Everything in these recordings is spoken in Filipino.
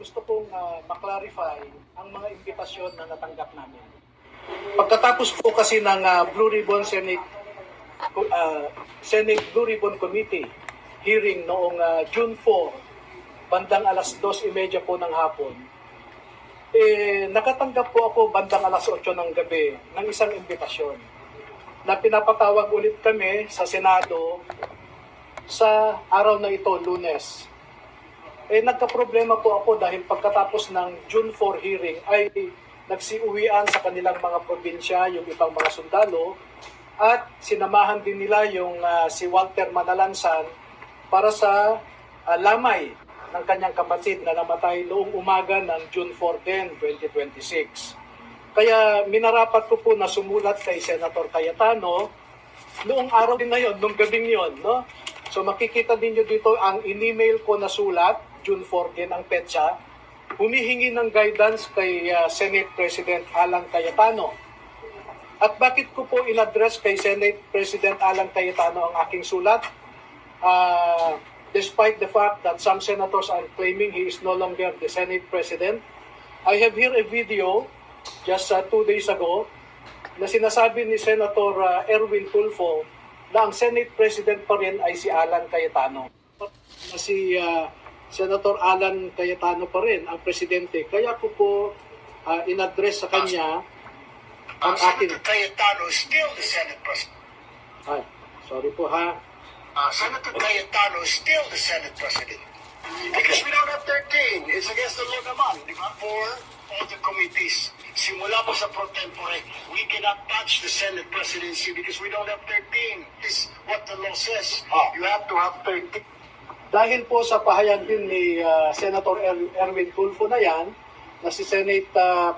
gusto kong maklarify ang mga imbitasyon na natanggap namin. Pagkatapos po kasi ng Blue Ribbon Senate Blue Ribbon Committee hearing noong June 4, bandang alas 2:30 po ng hapon, nakatanggap po ako bandang alas 8 ng gabi ng isang imbitasyon na pinapatawag ulit kami sa Senado sa araw na ito, Lunes. Nagka-problema po ako dahil pagkatapos ng June 4 hearing ay nagsiuwian sa kanilang mga probinsya yung ibang mga sundalo at sinamahan din nila yung si Walter Manalansan para sa lamay ng kanyang kapatid na namatay noong umaga ng June 4 din, 2026. Kaya minarapat ko po na sumulat kay Senator Cayetano noong araw din na yun, noong gabing yun. No? So makikita ninyo dito ang in-email ko na sulat, June 4 din ang petsa, humihingi ng guidance kay Senate President Alan Cayetano. At bakit ko po in-address kay Senate President Alan Cayetano ang aking sulat? Despite the fact that some senators are claiming he is no longer the Senate President, I have here a video just 2 days ago na sinasabi ni Senator Erwin Tulfo na ang Senate President pa rin ay si Alan Cayetano. Na si Senator Alan Cayetano pa rin ang presidente. Kaya ko po in-address sa kanya ang akin. Senator Cayetano is still the Senate President. Ay, sorry po ha. Senator Cayetano is still the Senate President. Because we don't have 13. It's against the law naman, di ba? For all the committees. Simula po sa pro tempore, we cannot touch the Senate presidency because we don't have 13. This is what the law says. You have to have 13. Dahil po sa pahayag din ni Senator Erwin Tulfo na yan, na si Senate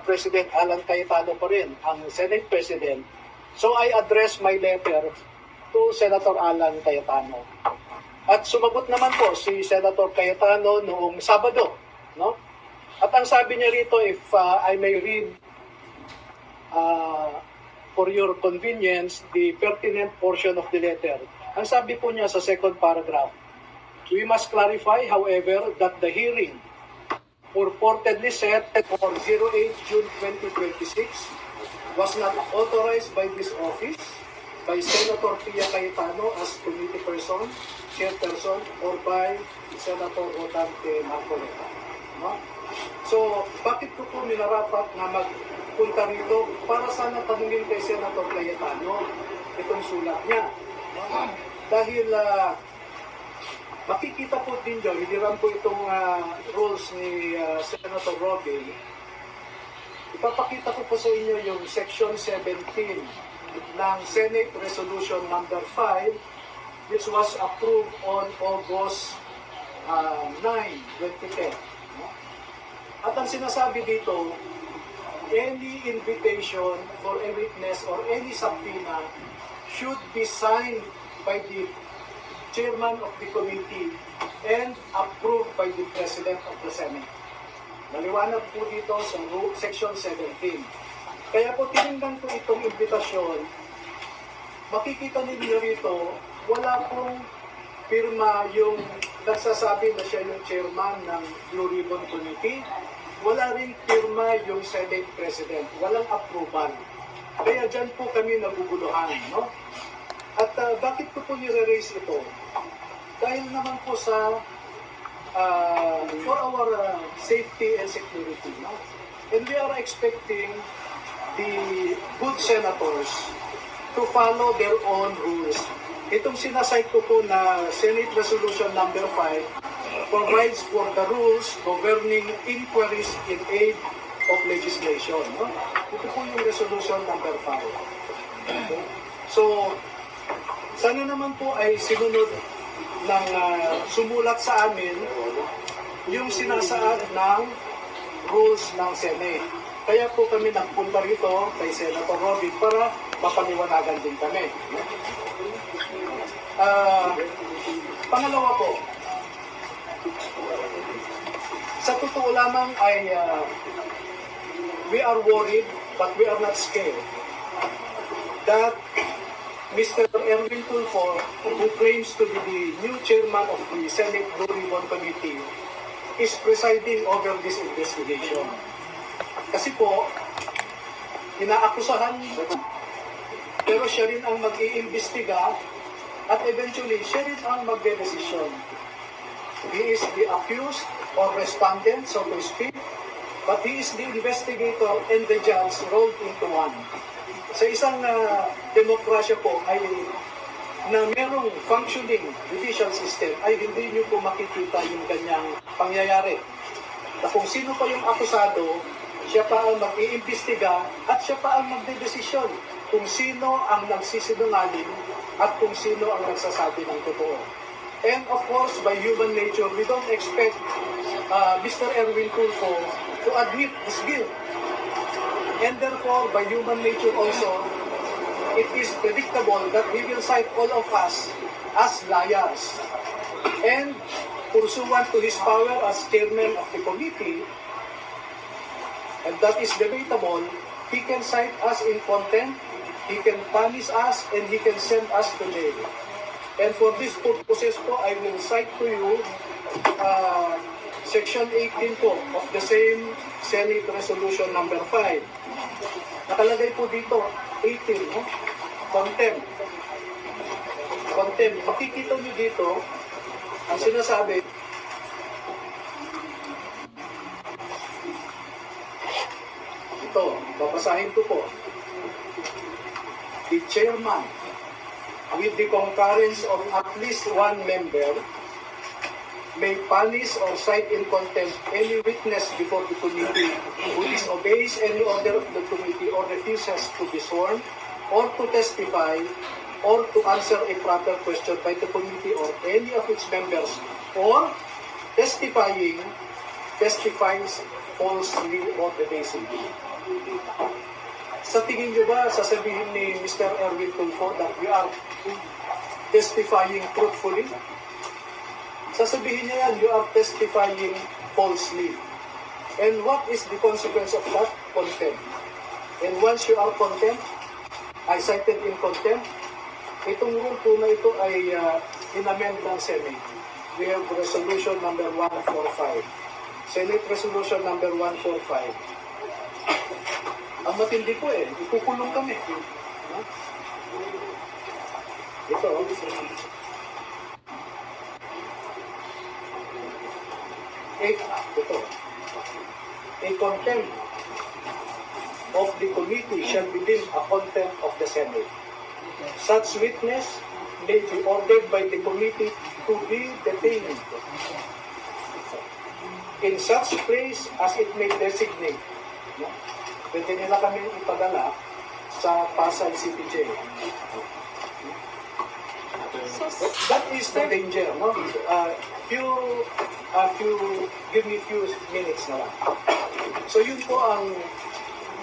President Alan Cayetano pa rin ang Senate President. So I address my letter to Senator Alan Cayetano. At sumagot naman po si Senator Cayetano noong Sabado, no? At ang sabi niya rito, if I may read for your convenience the pertinent portion of the letter. Ang sabi po niya sa second paragraph, we must clarify, however, that the hearing purportedly set for 08 June 2026 was not authorized by this office, by Senator Pia Cayetano as committee person, chairperson, or by Senator Rodante Marcoleta. No? So, bakit ko po minarapat na magpunta rito para sana tanungin kay Senator Cayetano itong sulat niya? No? Dahil makikita po din dyan, hiniram po itong rules ni Senator Robin. Ipapakita ko po sa inyo yung Section 17 ng Senate Resolution number 5 which was approved on August 9, 2010. At ang sinasabi dito, any invitation for a witness or any subpoena should be signed by the chairman of the committee and approved by the president of the Senate. Maliwanag po dito sa Section 17. Kaya po tinignan ko itong imbitasyon, makikita ninyo rito, wala pong pirma yung nagsasabi na siya yung chairman ng Blue Ribbon Committee, wala rin pirma yung Senate President, walang approval. Kaya dyan po kami naguguluhan, no? At bakit ko po nire-raise ito? Dahil naman po sa for our safety and security, no? And we are expecting the good senators to follow their own rules. Itong sinasite ko po na Senate Resolution number 5 provides for the rules governing inquiries in aid of legislation. No? Ito po yung Resolution number 5. Okay? So, sana naman po ay sinunod ng sumulat sa amin yung sinasaad ng rules ng Senate. Kaya po kami nagpunta rito kay Senator Robin para mapaliwanagan din kami. Pangalawa po, sa totoo lamang ay we are worried but we are not scared that Mr. Erwin Tulfo, who claims to be the new chairman of the Senate Blue Ribbon Committee, is presiding over this investigation. Kasi po, inaakusahan, pero siya rin ang mag-iimbestiga at eventually siya rin ang magdedesisyon. He is the accused or respondent, so to speak, but he is the investigator and the judge rolled into one. Sa isang demokrasya po ay na merong functioning judicial system ay hindi niyo po makikita yung ganyang pangyayari. Na kung sino pa yung akusado, siya pa ang mag-iimbestiga at siya pa ang magdedesisyon kung sino ang nagsisinungaling at kung sino ang nagsasabi ng totoo. And of course, by human nature, we don't expect Mr. Erwin Tulfo to admit his guilt. And therefore, by human nature also, it is predictable that he will cite all of us as liars. And pursuant to his power as chairman of the committee, and that is debatable, he can cite us in contempt, he can punish us, and he can send us to jail. And for this purposes po, I will cite to you Section 18 po of the same Senate Resolution number 5. Nakalagay po dito, 18, no? Contempt. Contempt. Makikita nyo dito, ang sinasabi, ito, babasahin ko po. The chairman, with the concurrence of at least one member, may punish or cite in contempt any witness before the committee who disobeys any order of the committee or refuses to be sworn or to testify or to answer a proper question by the committee or any of its members or testifies falsely or evasively. Sa tingin nyo ba, sasabihin ni Mr. Erwin Tulfo that we are testifying truthfully? Sasabihin niya yan, you are testifying falsely. And what is the consequence of that? Contempt. And once you are contempt, I cited in contempt, itong rule po na ito ay in-amend ng Senate. We have resolution number 145. Senate resolution number 145. Ang matindi po ikukulong kami. Ito, ito. A contempt of the committee shall be deemed a contempt of the Senate. Such witness may be ordered by the committee to be detained in such place as it may designate. Pwede nila kami ipadala sa Pasay City Jail. That is the danger, no? Give me few minutes na lang. So yun po ang,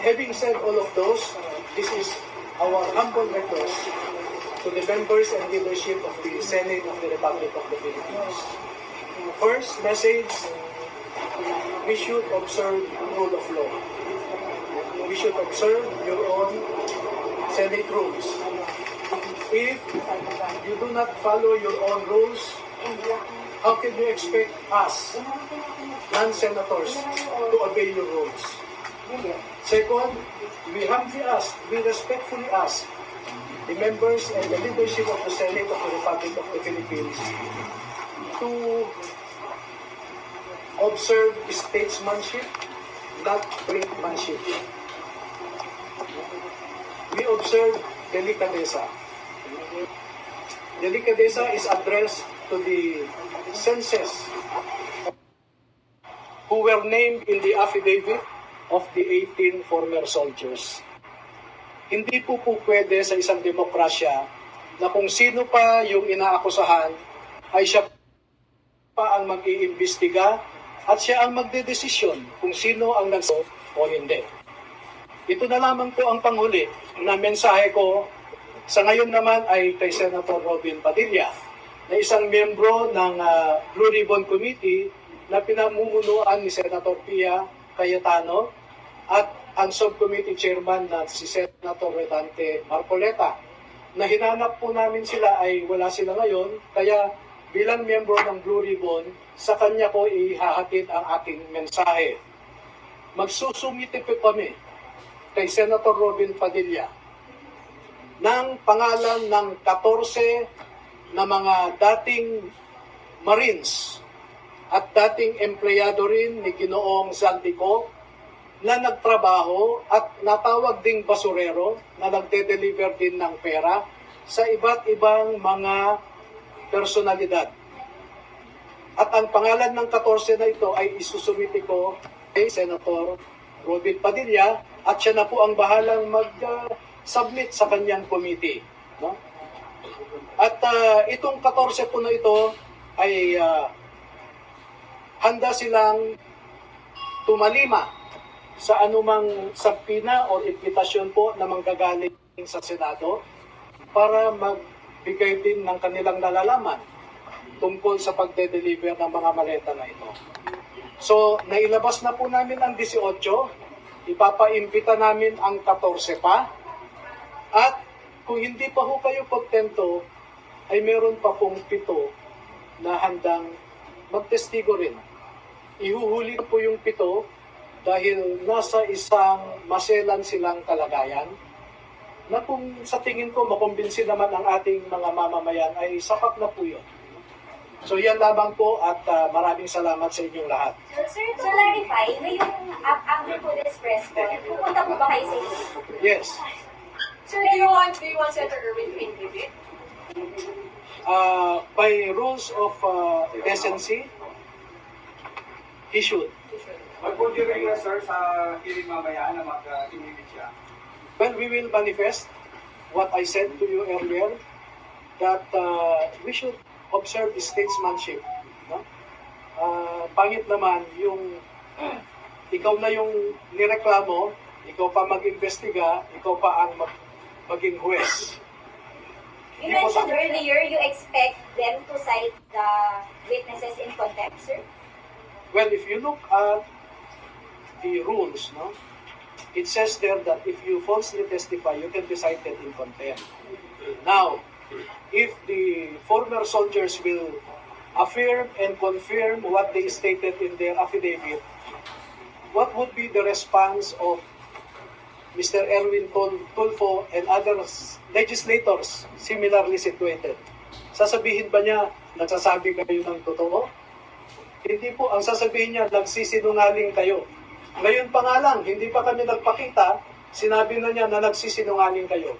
having said all of those, this is our humble request to the members and leadership of the Senate of the Republic of the Philippines. First message, we should observe rule of law. We should observe your own Senate rules. If you do not follow your own rules, how can you expect us, non-senators, to obey your rules? Second, we humbly ask, we respectfully ask the members and the leadership of the Senate of the Republic of the Philippines to observe statesmanship, not brinkmanship. We observe delicadeza. Delicadeza is addressed to the census who were named in the affidavit of the 18 former soldiers. Hindi po pwede sa isang demokrasya na kung sino pa yung inaakusahan ay siya pa ang mag-iimbestiga at siya ang magdedesisyon kung sino ang nagso o hindi. Ito na lamang po ang panghuli na mensahe ko sa ngayon naman ay kay Senator Robin Padilla na isang miyembro ng Blue Ribbon Committee na pinamumunuan ni Senator Pia Cayetano at ang subcommittee chairman na si Senator Redante Marcoleta na hinanap po namin sila ay wala sila ngayon kaya bilang miyembro ng Blue Ribbon, sa kanya ko ihahatid ang aking mensahe. Magsusumite po kami kay Senator Robin Padilla ng pangalan ng 14 na mga dating Marines at dating empleyado rin ni Ginoong Zaldico na nagtrabaho at natawag ding basurero na nagde-deliver din ng pera sa iba't ibang mga personalidad. At ang pangalan ng 14 na ito ay isusumiti ko kay Senator Robin Padilla at siya na po ang bahalang mag-submit sa kanyang committee. No? At itong 14 po na ito ay handa silang tumalima sa anumang sabpina o impitasyon po na manggagaling sa Senado para magbigay din ng kanilang nalalaman tungkol sa pagde-deliver ng mga maleta na ito. So, nailabas na po namin ang 18, ipapaimbita namin ang 14 pa, at kung hindi pa ho kayo kontento, ay meron pa pong 7 na handang magtestigo rin. Ihuhuli po yung 7 dahil nasa isang maselan silang kalagayan na kung sa tingin ko makumbinsi naman ang ating mga mamamayan ay sapat na po yun. So yan lamang po at maraming salamat sa inyong lahat. Sir, to clarify, ngayong after po this press con, pupunta po ba kayo sa inyo? Yes. Sir, do you want Senator Erwin to inhibit? By rules of decency, he should. Mag-audio rin na, sir, sa hearing mamaya na mag-inhibit siya. Well, we will manifest what I said to you earlier, that we should observe statesmanship. No? Pangit naman yung ikaw na yung nireklamo, ikaw pa mag-imbestiga, ikaw pa ang maging huwes. You mentioned earlier you expect them to cite the witnesses in contempt, sir? Well, if you look at the rules, no, it says there that if you falsely testify, you can be cited in contempt. Now, if the former soldiers will affirm and confirm what they stated in their affidavit, what would be the response of Mr. Erwin Tulfo and other legislators similarly situated? Sasabihin ba niya, nagsasabi kayo ng totoo? Hindi po, ang sasabihin niya, nagsisinungaling kayo. Ngayon pa nga lang, hindi pa kami nagpakita, sinabi na niya na nagsisinungaling kayo.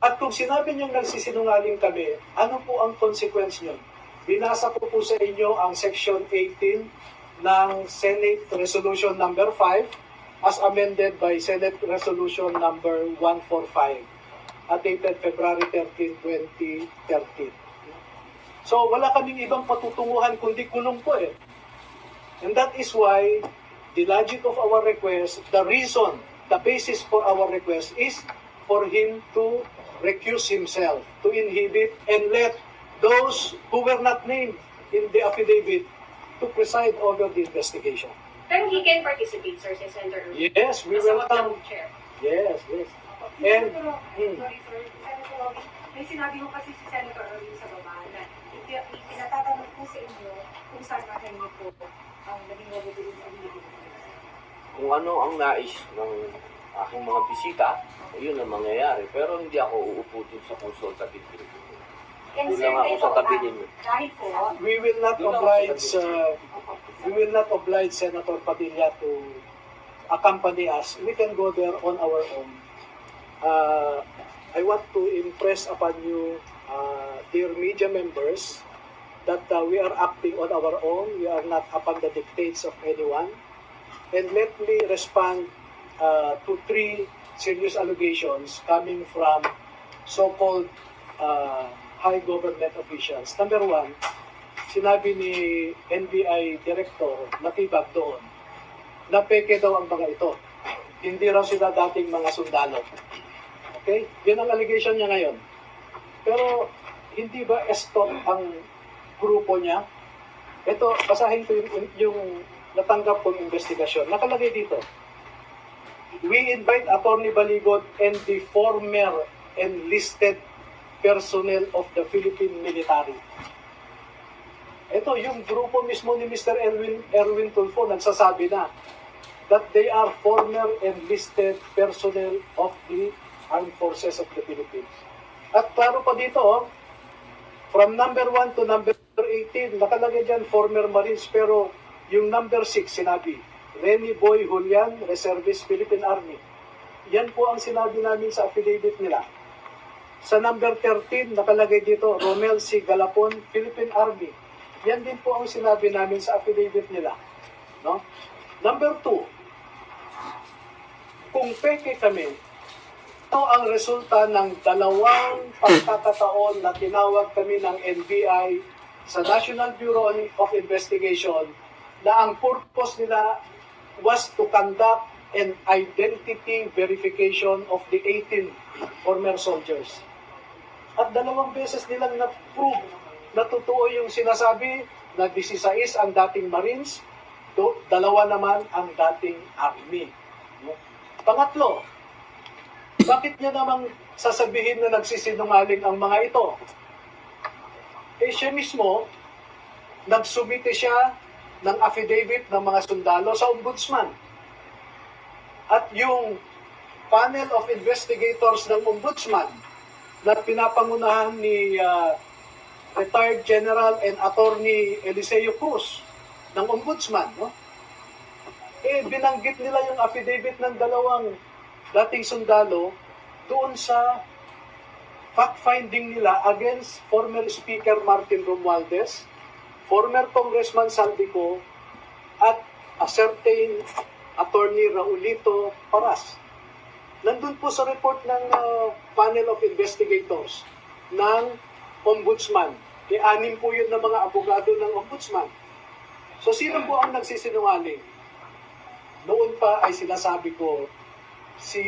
At kung sinabi niyang nagsisinungaling kami, ano po ang consequence niyon? Binasa ko po sa inyo ang Section 18 ng Senate Resolution number 5 as amended by Senate Resolution number 145 dated February 13, 2013. So wala kaming ibang patutunguhan kundi kulong po eh. And that is why the logic of our request, the reason, the basis for our request is for him to recuse himself, to inhibit and let those who were not named in the affidavit to preside over the investigation. Pero he can participate, sir, si Senator Erwin. Yes, we As a welcome. chair. Yes, yes. And, Sorry, sir. Senator Robin, may sinabi mo kasi si Senator Erwin sa baba na pinatatanong po sa inyo kung saan natin niyo po ang naging nabibili sa inyo. Kung ano ang nais ng aking mga bisita, yun ang mangyayari. Pero hindi ako uupo dun sa consultative group. And Doon sir, lang ako kayo sa po, tabi ninyo. Dahil po, we will not oblige Senator Padilla to accompany us. We can go there on our own. I want to impress upon you, dear media members, that we are acting on our own. We are not upon the dictates of anyone. And let me respond to 3 serious allegations coming from so-called high government officials. Number 1, sinabi ni NBI Director Natibag doon na peke daw ang mga ito. Hindi raw sila dating mga sundalo. Okay? Yan ang allegation niya ngayon. Pero hindi ba estot ang grupo niya? Ito, basahin ko yung natanggap kong investigasyon. Nakalagay dito. We invite Attorney Baligot and the former enlisted personnel of the Philippine military. Ito, yung grupo mismo ni Mr. Erwin Tulfo nagsasabi na that they are former enlisted personnel of the Armed Forces of the Philippines. At klaro pa dito, from number 1 to number 18, nakalagay dyan former Marines, pero yung number 6 sinabi, Remy Boy Julian, Reservist Philippine Army. Yan po ang sinabi namin sa affidavit nila. Sa number 13, nakalagay dito, Romel C. Galapon, Philippine Army. Yan din po ang sinabi namin sa affidavit nila. No? Number 2, kung peke kami, ito ang resulta ng dalawang pagkakataon na tinawag kami ng NBI sa National Bureau of Investigation na ang purpose nila was to conduct an identity verification of the 18 former soldiers. At dalawang beses nilang na-prove na totoo yung sinasabi na 16 ang dating Marines, dalawa naman ang dating Army. Pangatlo, bakit niya namang sasabihin na nagsisinungaling ang mga ito? Eh siya mismo, nagsumite siya ng affidavit ng mga sundalo sa ombudsman. At yung panel of investigators ng ombudsman na pinapangunahan ni retired General and Attorney Eliseo Cruz ng ombudsman, no? Eh, binanggit nila yung affidavit ng dalawang dating sundalo doon sa fact-finding nila against former Speaker Martin Romualdez, former Congressman Saldico, at a certain Attorney Raulito Paras. Nandun po sa report ng panel of investigators ng ombudsman. Anim po yun ng mga abogado ng ombudsman. So sino po ang nagsisinungaling? Noon pa ay sinasabi ko, si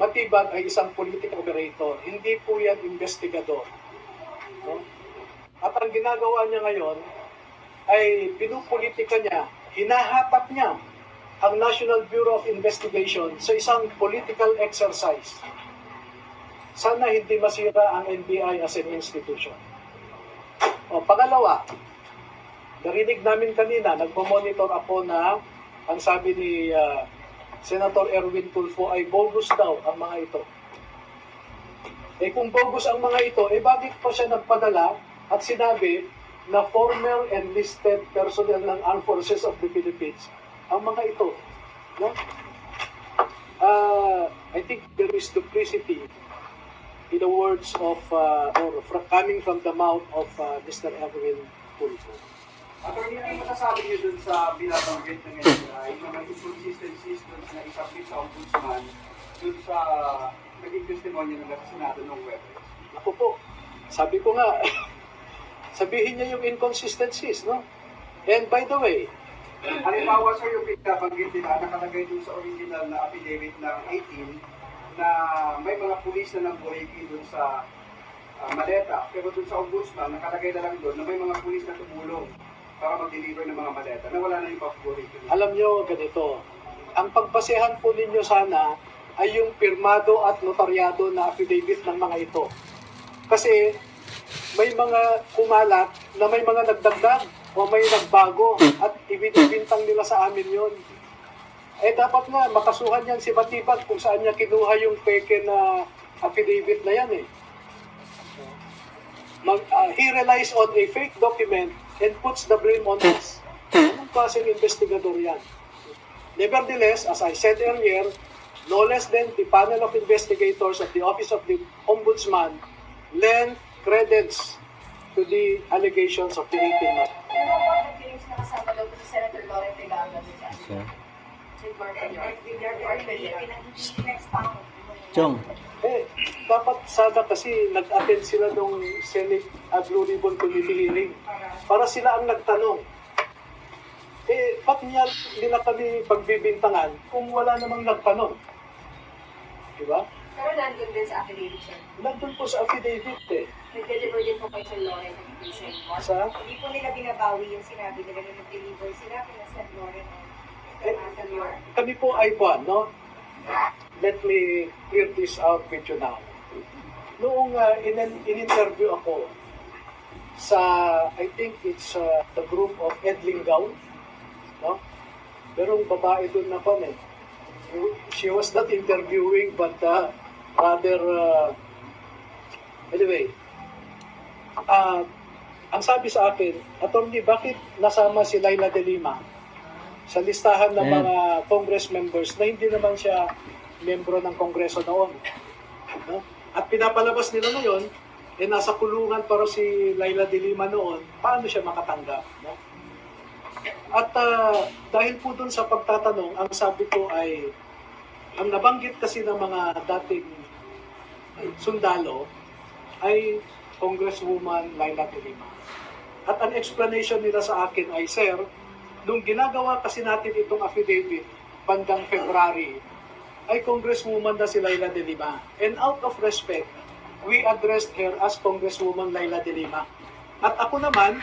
Matibag ay isang political operator. Hindi po yan investigador. No? At ang ginagawa niya ngayon ay pinupolitika niya, hinahatak niya ang National Bureau of Investigation sa isang political exercise. Sana hindi masira ang NBI as an institution. Pangalawa, narinig namin kanina, nagpo-monitor ako na ang sabi ni Senator Erwin Tulfo ay bogus daw ang mga ito. Eh kung bogus ang mga ito, eh bakit pa siya nagpadala at sinabi na former enlisted personnel ng Armed Forces of the Philippines ang mga ito? No? I think there is duplicity in the words of, coming from the mouth of Mr. Erwin Tulfo. Attorney, ano masasabi niyo dun sa binabanggit ng NBI, yung mga inconsistencies dun na isubmit sa ombudsman, dun sa naging testimonya ng Senado ng Webes? Ako po, sabi ko nga, sabihin niya yung inconsistencies, no? And by the way, Halimbawa, sir, yung binabanggit nila, nakalagay dun sa original na affidavit ng 18 na may mga pulis na nang-buriki dun sa maleta, pero dun sa ombudsman, nakalagay na lang dun na may mga pulis na tumulong para mag-deliver ng mga maleta, na wala na yung pag-buriki. alam nyo ganito, ang pagbasehan po ninyo sana ay yung pirmado at notaryado na affidavit ng mga ito. Kasi may mga kumalat na may mga nagdagdag o may nagbago at ibinibintang nila sa amin yon. Eh dapat nga makasuhan yan si Matibag kung saan niya kinuha yung peke na affidavit na yan eh. He relies on a fake document and puts the blame on us. Anong klaseng investigador yan? Nevertheless, as I said earlier, no less than the panel of investigators of the Office of the Ombudsman lend credence to the allegations of the 18 months. Pero what the feelings na kasama daw po si Senator Lauren Regalo doon sa Chong. Eh, dapat sana kasi nag-attend sila nung Senate Blue Ribbon Committee hearing para sila ang nagtanong. Eh, ba't nila kami pagbibintangan kung wala namang nagtanong? Diba? Pero nandun din sa affidavit siya. Nandun po sa affidavit eh. Nag-deliver din po kay Sir Lauren ng petition. Sa, Hindi po nila binabawi yung sinabi nila na nag-deliver sila kina Sen. Lauren eh, Sen. Lauren. kami po ay buwan, no? Let me clear this out with you now. Noong in-interview ako sa, I think it's the group of Edlingaw, no? Merong babae doon na pan eh. She was not interviewing but rather anyway, ang sabi sa akin, Attorney, bakit nasama si Laila de Lima sa listahan ng mga Congress members na hindi naman siya membro ng Kongreso noon? No? At pinapalabas nila ngayon, nasa kulungan para si Laila de Lima noon, paano siya makatanggap? No? At dahil po dun sa pagtatanong, ang sabi ko ay, ang nabanggit kasi ng mga dating sundalo ay Congresswoman Laila de Lima. At ang explanation nila sa akin ay, Sir, nung ginagawa kasi natin itong affidavit bandang February, ay Congresswoman na si Laila de Lima. And out of respect, we addressed her as Congresswoman Laila de Lima. At ako naman,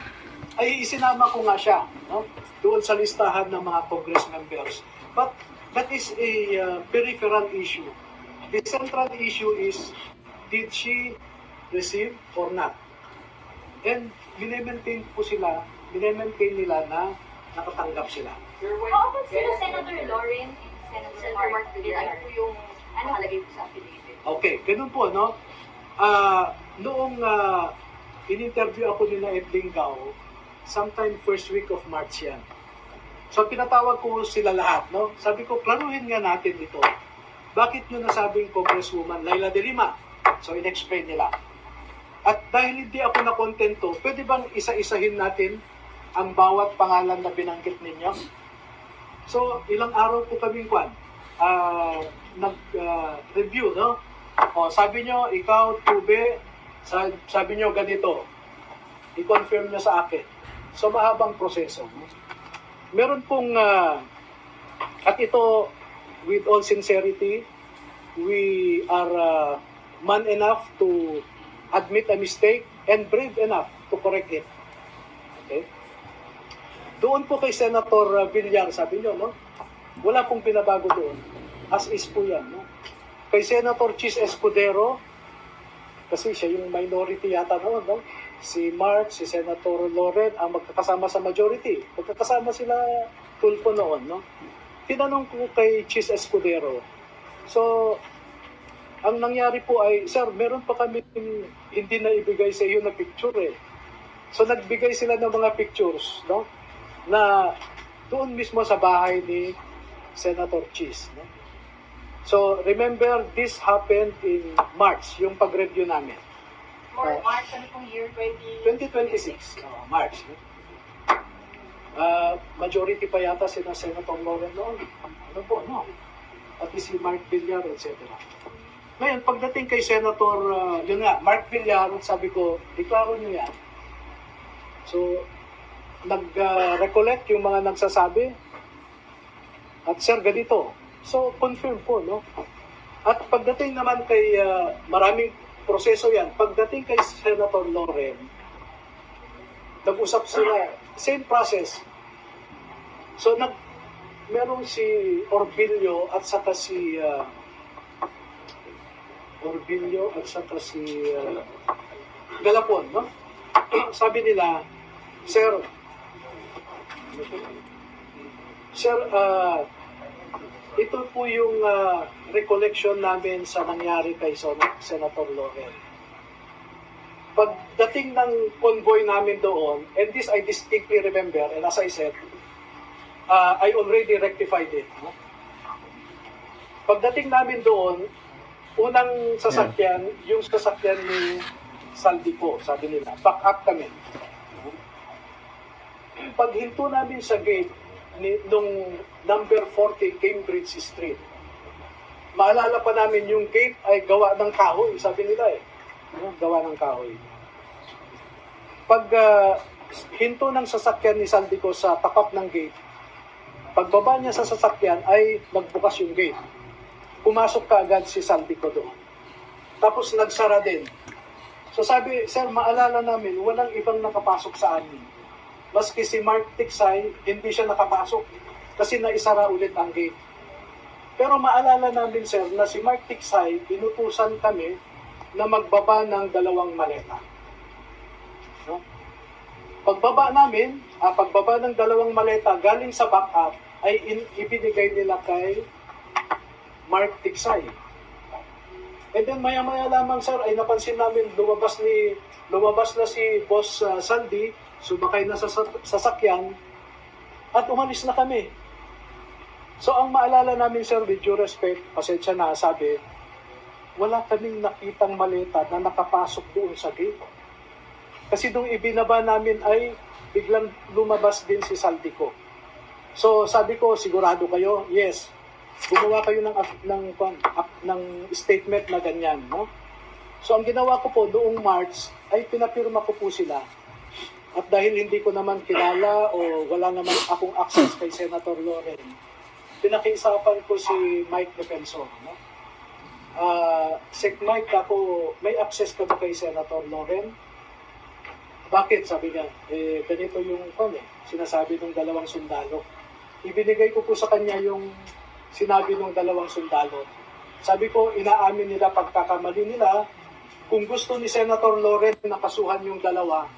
ay isinama ko nga siya, no? Doon sa listahan ng mga Congress members. But that is a peripheral issue. The central issue is, did she receive or not? And minemaintain po sila, minemaintain nila na nakatanggap sila. How about sila Senator Lauren and Senator Mark Villar? Ano po yung nakalagay po sa affidavit? Okay, ganun po, no? Noong in-interview ako nila Edlingaw, sometime first week of March yan. So pinatawag ko sila lahat, no? Sabi ko, planuhin nga natin ito. Bakit nyo nasabing Congresswoman Laila de Lima? So in-explain nila. At dahil hindi ako nakontento, pwede bang isa-isahin natin ang bawat pangalan na binanggit ninyo? So ilang araw po kaming nag-review, no? O, sabi nyo, ikaw, Tube, sabi nyo ganito. I-confirm nyo sa akin. So mahabang proseso. Meron pong, at ito, with all sincerity, we are man enough to admit a mistake and brave enough to correct it. Okay? Doon po kay Senator Villar, sabi nyo, no? Wala pong binabago doon. As is po yan, no? Kay Senator Chis Escudero, kasi siya yung minority yata noon, no? Si Mark, si Senator Lauren, ang magkakasama sa majority. Magkakasama sila Tulfo noon, no? Tinanong ko kay Chis Escudero. So, ang nangyari po ay, Sir, meron pa kami hindi na ibigay sa iyo na picture eh. So, nagbigay sila ng mga pictures, no? Na doon mismo sa bahay ni Senator Chis, no? So, remember, this happened in March, yung pag-review namin. March, ano pong year? 2026, March. Majority pa yata sila Senator Lauren noon. Ano po, no? At si Mark Villar, etc. Ngayon, pagdating kay Senator, yun nga, Mark Villar, sabi ko, iklaro nyo yan. So, nag-recollect yung mga nagsasabi. At sir, ganito. So, confirm po, no? At pagdating naman kay maraming proseso yan, pagdating kay Senator Lauren, nag-usap sila, same process. So, merong si Orbilio at saka si Galapon, no? Sabi nila, Sir, ito po yung recollection namin sa nangyari kay Senator Lauren. Pagdating ng convoy namin doon, and this I distinctly remember, and as I said, I already rectified it. No? Pagdating namin doon, unang sasakyan, yung sasakyan ni Saldico, sabi nila, back up kami. Paghinto namin sa gate, nung number 40 Cambridge Street. Maalala pa namin yung gate ay gawa ng kahoy, sabi nila eh. Gawa ng kahoy. Pag hinto ng sasakyan ni Saldico sa tapat ng gate, pagbaba niya sa sasakyan ay nagbukas yung gate. Pumasok ka agad si Saldico doon. Tapos nagsara din. So sabi, Sir, maalala namin, walang ibang nakapasok sa amin. Maski si Mark Tiksay, hindi siya nakapasok kasi naisara ulit ang gate. Pero maalala namin, sir, na si Mark Tiksay, inutusan kami na magbaba ng 2 maleta. No? pagbaba namin, pagbaba ng dalawang maleta galing sa backup, ay ibinigay nila kay Mark Tiksay. And then maya-maya lamang sir, ay napansin namin lumabas na si Boss Sandy, sumakay na sa sasakyan, at umalis na kami. So ang maalala namin sir, with due respect, pasensya na, sabi, wala kaming nakitang maleta na nakapasok doon sa gate. Kasi nung ibinaba namin ay biglang lumabas din si Saldico. So sabi ko, sigurado kayo? Yes. Gumawa kayo ng statement na ganyan, no? So ang ginawa ko po noong March ay pinapirma ko po sila. At dahil hindi ko naman kilala o wala naman akong access kay Senator Loren, pinakiusapan ko si Mike Defensor, no? Sec Mike, ako, may access ka ba kay Senator Loren? Bakit? Sabi niya, ganito yung sinasabi ng dalawang sundalo. Ibinigay ko po sa kanya yung sinabi ng dalawang sundalo. Sabi ko, inaamin nila pagkakamali nila. Kung gusto ni Senator Loren na kasuhan yung dalawa,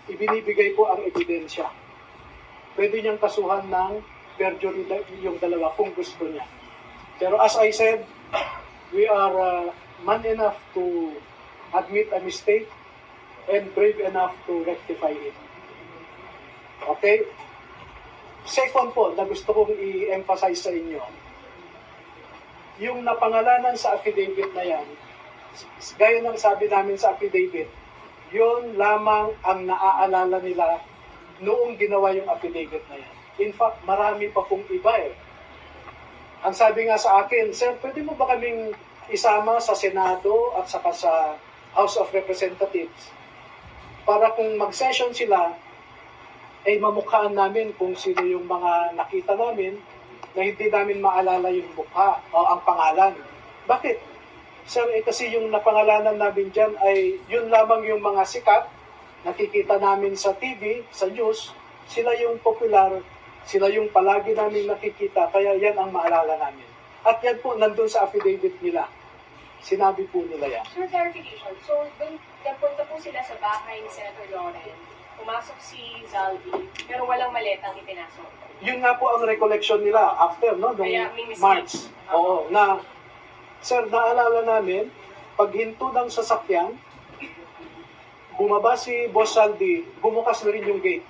ibinibigay ko ang ebidensya. Pwede niyang kasuhan ng perjury yung dalawa kung gusto niya. Pero as I said, we are man enough to admit a mistake and brave enough to rectify it. Okay? Second po, na gusto kong i-emphasize sa inyo, yung napangalanan sa affidavit na yan, gaya ng sabi namin sa affidavit, yun lamang ang naaalala nila noong ginawa yung affidavit na yan. In fact, marami pa pong iba eh. Ang sabi nga sa akin, Sir, pwede mo ba kaming isama sa Senado at saka sa House of Representatives para kung mag-session sila, ay mamukhaan namin kung sino yung mga nakita namin na hindi namin maalala yung mukha o ang pangalan. Bakit? Sir, kasi yung napangalanan namin dyan ay yun lamang yung mga sikat, nakikita namin sa TV, sa news, sila yung popular, sila yung palagi namin nakikita, kaya yan ang maalala namin. At yan po, nandun sa affidavit nila. Sinabi po nila yan. Sir, clarification. So, nagpunta po sila sa bahay ni Senator Loren, pumasok si Zaldi, pero walang maletang ipinasok. Yun nga po ang recollection nila after, no? Nung Kaya may mistake. March. Oo, na, sir, naalala namin, paghinto ng sasakyan, bumaba si Boss Saldi, bumukas na rin yung gate.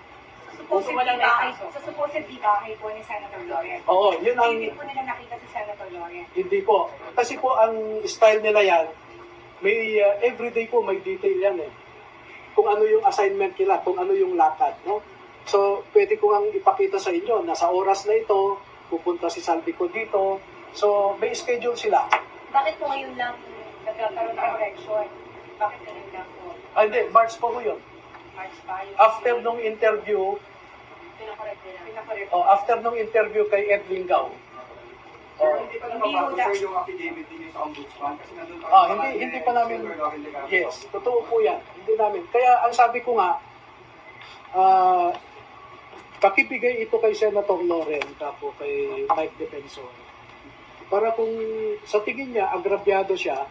Sa supposedly bahay po ni Senator Loren. Oo, yun ang, Hindi po nila nakita si Senator Loren. hindi po. Kasi po ang style nila yan, may everyday po may detail yan eh. Kung ano yung assignment nila, kung ano yung lakad, no? So, pwede ko ang ipakita sa inyo na sa oras na ito, pupunta si Saldico dito. So, may schedule sila. Bakit po ngayon lang nagkakaroon ng correction? Bakit ngayon lang po? Hindi, March po ko yun. March pa yung After nung interview, pinakorek nila. Pinakorek. after nung interview kay Ed Lingaw. Pero hindi pa napapasok sir yung affidavit ninyo sa ombudsman kasi nandun Hindi pa namin, yes, totoo po yan. Hindi namin. Kaya ang sabi ko nga, pakibigay ito kay Senator Loren, kapo kay Mike Defensor. Para kung sa tingin niya, agrabyado siya,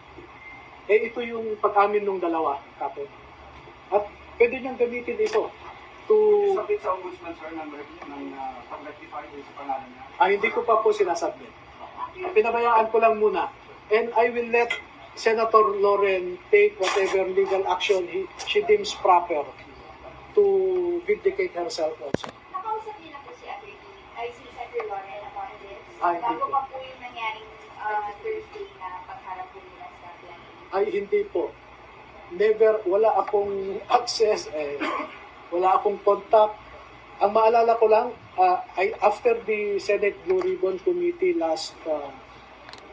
ito yung pag-amin ng dalawa, kapo. At pwede niyang gamitin ito to... Submit sa ombudsman sir ng pag-rectify sa pangalan niya. hindi ko pa po sinasubmit. Pinabayaan ko lang muna. And I will let Senator Loren take whatever legal action she deems proper to vindicate herself also. Nakausap niyo na po si Senator Loren about this. Hindi Bago po. pa po yung nangyaring Thursday na pagharap po nila sa plan. Ay, hindi po. Never, wala akong access, wala akong contact. Ang maalala ko lang, after the Senate Blue Ribbon Committee last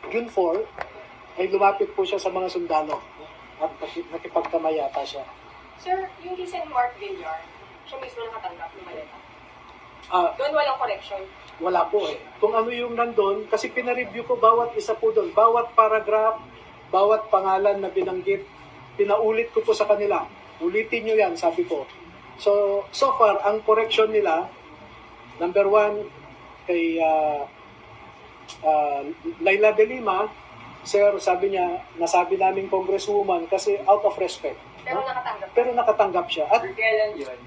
June 4, ay lumapit po siya sa mga sundalo at nakipagkamayata siya. Sir, yung recent Mark Villar, siya mismo nakatanggap ng maleta. Doon walang correction. Wala po eh. Kung ano yung nandun, kasi pinareview ko bawat isa po doon, bawat paragraph, bawat pangalan na binanggit, pinaulit ko po sa kanila. Ulitin nyo yan, sabi ko. So far, ang correction nila, number 1, kay Laila de Lima, sir, sabi niya, nasabi namin congresswoman kasi out of respect. Pero no? nakatanggap. Pero nakatanggap siya. At Kailan yun?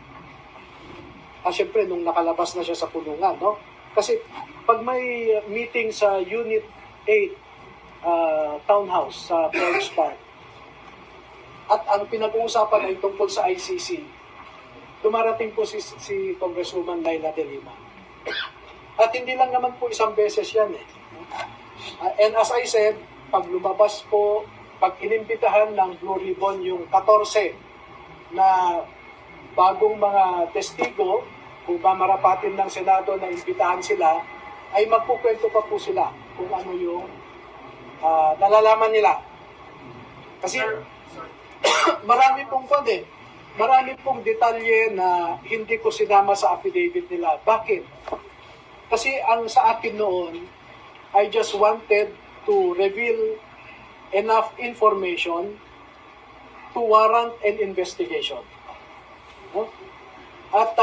Siyempre, nung nakalabas na siya sa pulungan, no? Kasi pag may meeting sa Unit 8 Townhouse sa Forge Park, at ang pinag-uusapan ay tungkol sa ICC, dumarating po si Congresswoman Laila de Lima. At hindi lang naman po isang beses yan eh. And as I said, pag lumabas po, pag inimbitahan ng Blue Ribbon yung 14 na bagong mga testigo, kung mamarapatin ng Senado na imbitahan sila, ay magpukwento pa po sila kung ano yung nalalaman nila. Kasi marami pong marami pong detalye na hindi ko sinama sa affidavit nila. Bakit? Kasi ang sa akin noon, I just wanted to reveal enough information to warrant an investigation. No? At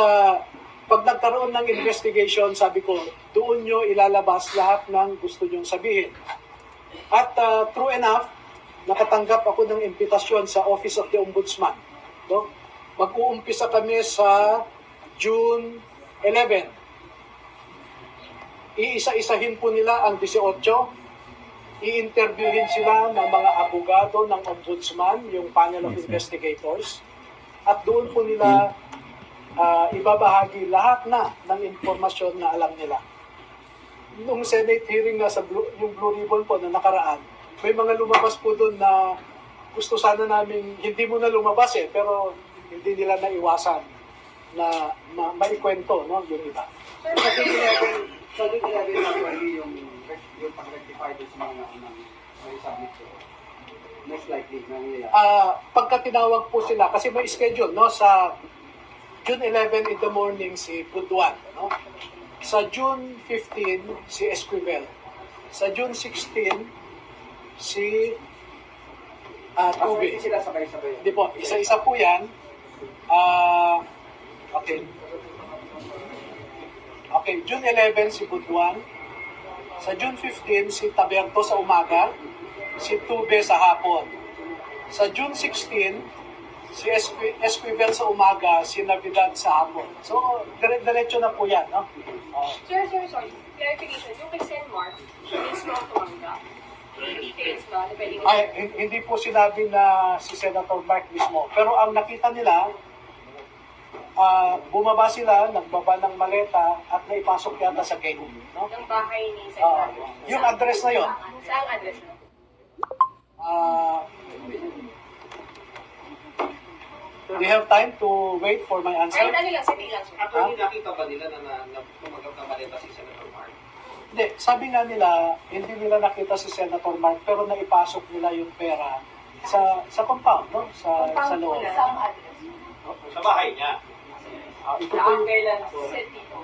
pag nagkaroon ng investigation, sabi ko, doon nyo ilalabas lahat ng gusto nyong sabihin. At true enough, nakatanggap ako ng imbitasyon sa Office of the Ombudsman. No? Mag-uumpisa kami sa June 11. Iisa-isahin po nila ang 18. I-interviewin sila ng mga abogado ng Ombudsman, yung panel of investigators. At doon po nila ibabahagi lahat na ng impormasyon na alam nila. Nung Senate hearing na yung Blue Ribbon po na nakaraan, may mga lumabas po doon na gusto sana namin, hindi mo na lumabas pero hindi nila naiwasan na maikwento, no, yung iba. Sa June 11 actually yung pag-rectify doon sa mga submit ko. Most likely, nangyayari. Pagka tinawag po sila, kasi may schedule, no, sa June 11 in the morning si Buduan, no? Sa June 15 si Esquivel. Sa June 16 si Tube. Hindi sila sabay-sabay. Hindi po, isa-isa po yan. Okay. Okay, June 11 si Buduan. Sa June 15 si Taberto sa umaga, si Tube sa hapon. Sa June 16 si Esquivel sa umaga, si Navidad sa hapon. So, diretso na po yan, no? Sir, sorry. Clarification. Yung kay Senmark, mismo ang tumanggap. May details ba na pwede Hindi po sinabi na si Senator Mark mismo. Pero ang nakita nila, bumaba sila, nagbaba ng maleta at naipasok yata sa gate. No? ng bahay ni Senmark? Yung address na yun, Saang address na? do you have time to wait for my answer? Ay, ano lang, sabi lang, sir. Actually, nakita ba nila na tumagal na maleta si Senator Mark? Hindi, sabi nga nila, hindi nila nakita si Senator Mark pero naipasok nila yung pera sa compound, no? Sa loob. Saang address? Sa bahay niya. Ito po yung, Kailan? Set dito.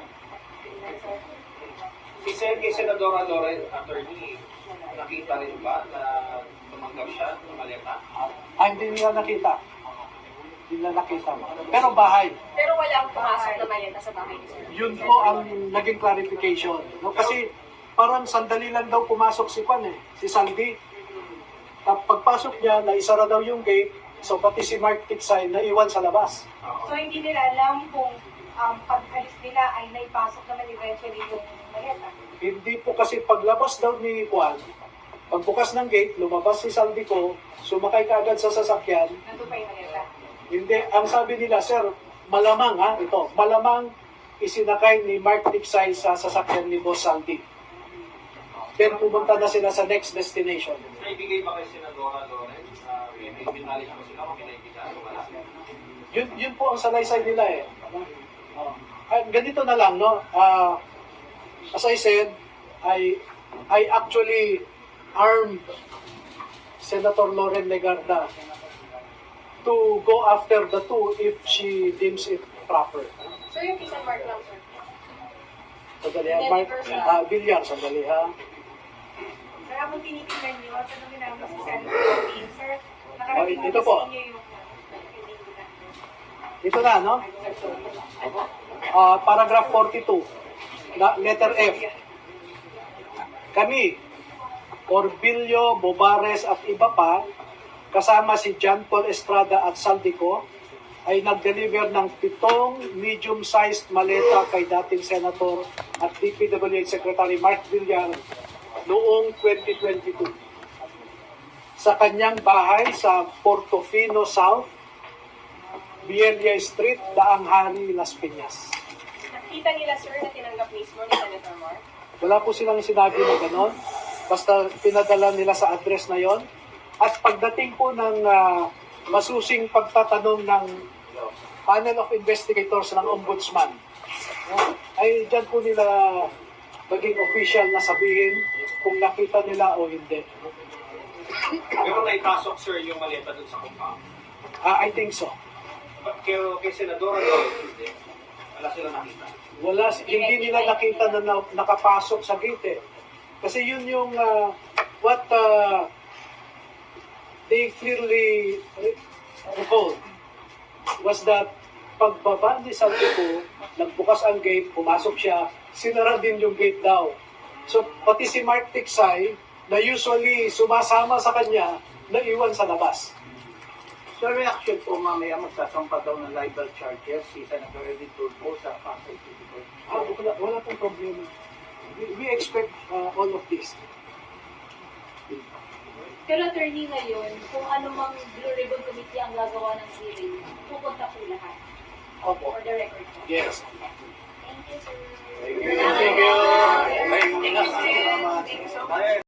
Kay Senadora Loren, attorney, nakita rin ba na tumanggap siya ng maleta? hindi nila nakita. Hindi nila nakita. Pero bahay. Pero walang pumasok na maleta sa bahay ni Sir. Yun po ang naging clarification. No? Kasi parang sandali lang daw pumasok si Juan si Saldi. Pagpasok niya, naisara daw yung gate, so pati si Mark Tiksay naiwan sa labas. So hindi nila alam kung pag-alis nila ay naipasok naman eventually yung maleta. Hindi po kasi paglabas daw ni Juan, pagbukas ng gate, lumabas si Saldi ko, sumakay kaagad sa sasakyan. Nandun pa yung maleta. Hindi, ang sabi nila, sir, malamang malamang isinakay ni Mark Tiksay sa sasakyan ni Boss Saldi. Then pumunta na sila sa next destination. Naibigay ba kay Senadora Loren? May binalik ko sila kung pinaibigay o wala? Yun po ang salaysay nila ganito na lang, no? As I said, I actually armed Senator Loren Legarda to go after the two if she deems it proper. So yung kay Senmark lang, sir. Sandali ha, Mark, Villar, sandali ha. Sir, kung tinitingnan nyo, tanongin namin si Senator Robin, sir, nakarating ito po. sa inyo yung Ito na, no? Paragraph 42, letter F. Kami, Orbilio, Bobares at iba pa, kasama si John Paul Estrada at Saldico, ay nag-deliver ng 7 medium-sized maleta kay dating Senator at DPWH Secretary Mark Villar noong 2022 sa kanyang bahay sa Portofino South, Bielia Street, Daang Hari, Las Piñas. Nakita nila, sir, na tinanggap mismo ni Senator Mark? Wala po silang sinabi na gano'n. Basta pinadala nila sa address na yon. At pagdating po ng masusing pagtatanong ng panel of investigators ng ombudsman, ay dyan po nila maging official na sabihin kung nakita nila o hindi. Pero naipasok, sir, yung maleta dun sa compound. I think so. Kay Senador, hindi. Wala silang nakita. Hindi nila nakita na nakapasok sa gate eh. Kasi yun yung what they clearly recalled was that pagbaba ni Saldico, nagbukas ang gate, pumasok siya, sinara din yung gate daw. So pati si Mark Tiksay, na usually sumasama sa kanya, naiwan sa labas. Sa reaction po, mamaya magsasampa daw ng libel charges si Senator Edwin Tulfo sa Pasay City Court. Wala pong problema. We expect all of this. Pero attorney ngayon, kung anumang Blue Ribbon Committee ang gagawa ng hearing, pupunta po lahat. Opo. For the record po. Yes. Thank you, sir. Thank you. Thank you so much.